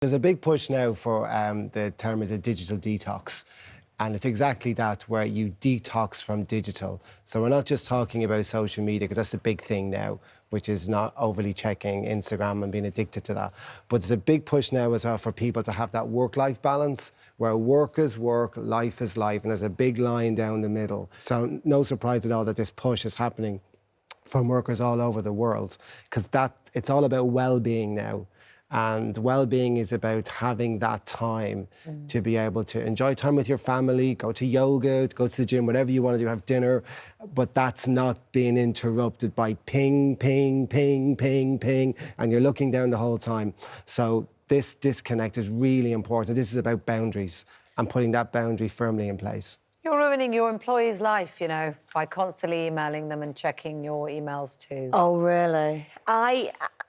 There's a big push now for the term is a digital detox. And it's exactly that, where you detox from digital. So we're not just talking about social media, because that's a big thing now, which is not overly checking Instagram and being addicted to that. But there's a big push now as well for people to have that work-life balance, where work is work, life is life, and there's a big line down the middle. So no surprise at all that this push is happening from workers all over the world, because it's all about well-being now. And well-being is about having that time to be able to enjoy time with your family, go to yoga, go to the gym, whatever you want to do, have dinner. But that's not being interrupted by ping, ping, ping, ping, ping, and you're looking down the whole time. So this disconnect is really important. This is about boundaries and putting that boundary firmly in place. You're ruining your employee's life, you know, by constantly emailing them and checking your emails too. Oh, really?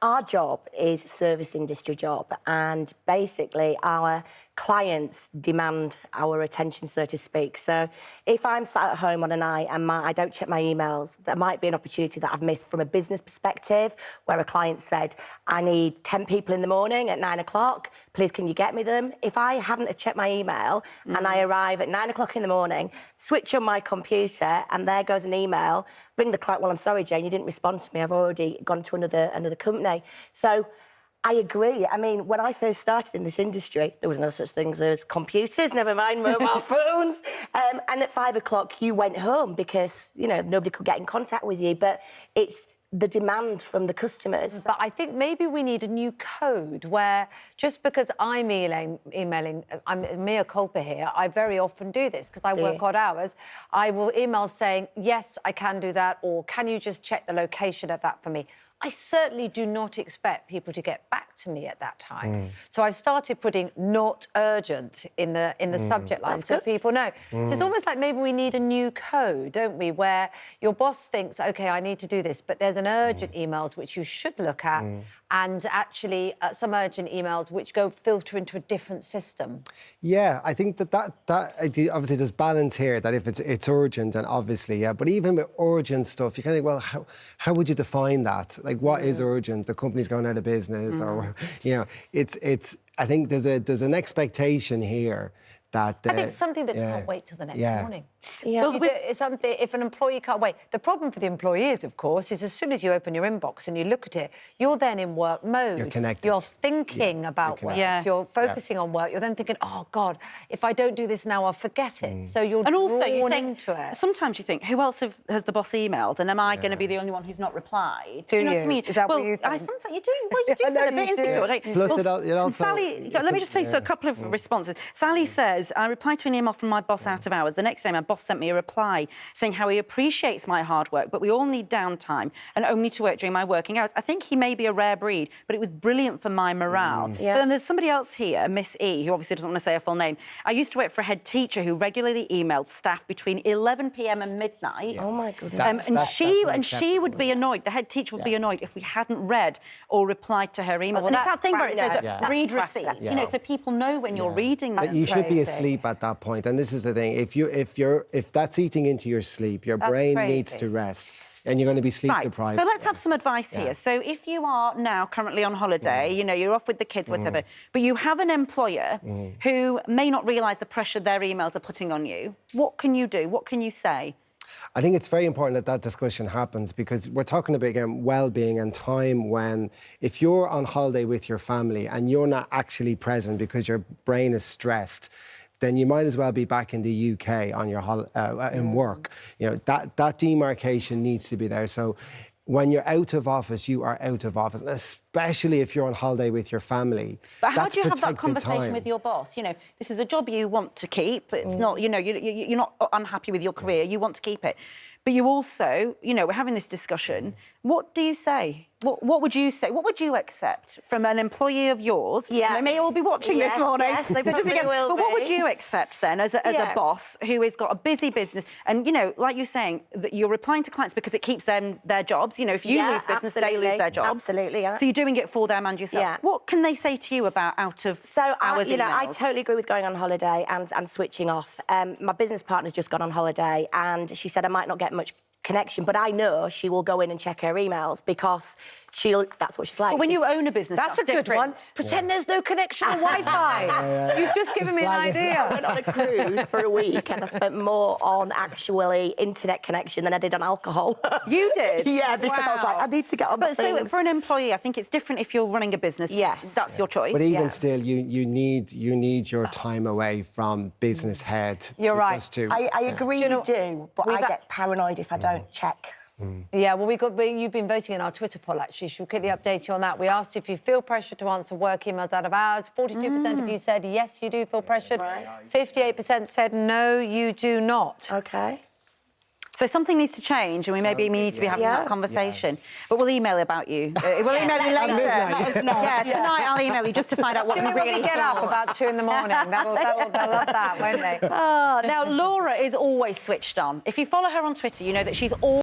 Our job is a service industry job, and basically our clients demand our attention, so to speak. So if I'm sat at home on a night and I don't check my emails, there might be an opportunity that I've missed from a business perspective, where a client said, I need 10 people in the morning at 9 o'clock, please can you get me them? If I haven't checked my email and I arrive at 9 o'clock in the morning, switch on my computer and there goes an email, ring the client, well, I'm sorry, Jane, you didn't respond to me, I've already gone to another company. So I agree. I mean, when I first started in this industry, there was no such things as computers, never mind mobile phones. And at 5 o'clock, you went home because, you know, nobody could get in contact with you. But it's the demand from the customers. But I think maybe we need a new code where just because I'm emailing, I'm mea culpa here, I very often do this because I work odd hours. I will email saying, yes, I can do that, or can you just check the location of that for me? I certainly do not expect people to get back to me at that time. So I've started putting not urgent in the subject line. That's so good. People know. So it's almost like maybe we need a new code, don't we, where your boss thinks, OK, I need to do this, but there's an urgent emails which you should look at, and actually some urgent emails which go filter into a different system. Yeah, I think that obviously there's balance here, that if it's urgent, and obviously, yeah, but even with urgent stuff, you kind of think, well, how would you define that? Like, what is urgent? The company's going out of business, or, you know, I think there's an expectation here that... I think something that can't wait till the next morning. Yeah. Well, it's something, if an employee can't wait. The problem for the employees, of course, is as soon as you open your inbox and you look at it, you're then in work mode. You're connected. You're thinking about work. Yeah. You're focusing on work. You're then thinking, oh, God, if I don't do this now, I'll forget it. So you're drawn into it. Sometimes you think, who else has the boss emailed? And am I going to be the only one who's not replied? Do you know what I mean? Is that what you think? Sometimes you do. Well, you do feel a bit insecure, don't you? Plus, it also... Sally, let me just say a couple of responses. Sally says, I replied to an email from my boss out of hours. The next day, my boss sent me a reply saying how he appreciates my hard work, but we all need downtime and only to work during my working hours. I think he may be a rare breed, but it was brilliant for my morale. But then there's somebody else here, Miss E, who obviously doesn't want to say her full name. I used to work for a head teacher who regularly emailed staff between 11 p.m. and midnight. Oh, my goodness. And she would be annoyed, the head teacher would be annoyed if we hadn't read or replied to her emails. Well, and it's that thing where it says, read receipts, you know, so people know when you're reading them. You should be asleep at that point. And this is the thing, if that's eating into your sleep, your brain needs to rest, and you're going to be sleep deprived. So let's have some advice here. So if you are now currently on holiday, you know, you're off with the kids, whatever, but you have an employer who may not realise the pressure their emails are putting on you, what can you do? What can you say? I think it's very important that discussion happens, because we're talking about, again, well-being and time when, if you're on holiday with your family and you're not actually present because your brain is stressed, then you might as well be back in the UK on your in work. You know, that demarcation needs to be there. So when you're out of office, you are out of office, and especially if you're on holiday with your family. But how do you have that conversation with your boss? You know, this is a job you want to keep. It's not, you know, you're not unhappy with your career. You want to keep it. But you also, you know, we're having this discussion. What do you say? What would you say? What would you accept from an employee of yours? Yeah. They may all be watching this morning. Yes, they probably will But be. what would you accept then as a boss who has got a busy business? And, you know, like you're saying, that you're replying to clients because it keeps them their jobs. You know, if you lose business, they lose their jobs. Absolutely, yeah. So you're doing it for them and yourself. Yeah. What can they say to you about out of hours you know, emails? I totally agree with going on holiday and switching off. My business partner's just gone on holiday, and she said I might not get much connection, but I know she will go in and check her emails because that's what she's like. But when you own a business, That's a good one. different. Pretend there's no connection or Wi-Fi. You've just given me an I idea. went on a cruise for a week and I spent more on actually internet connection than I did on alcohol. You did? Yeah, because I was like, I need to get on the But so thing. for an employee, I think it's different if you're running a business. Yes. That's your choice. But even Yeah. still, you need your time away from business head. You're right. Just to, I agree you do, but I get paranoid if I don't check. Yeah, well, you've been voting in our Twitter poll, actually. Should we quickly update you on that? We asked if you feel pressured to answer work emails out of hours. 42% of you said, yes, you do feel pressured. Right. 58% said, no, you do not. Okay. So something needs to change, and we maybe need to be having that conversation. But we'll email about you. We'll email you later. Let us know. Yeah, tonight I'll email you just to find out what Do you it when really we get up about 2 in the morning. They'll love that, won't they? Now, Laura is always switched on. If you follow her on Twitter, you know that she's always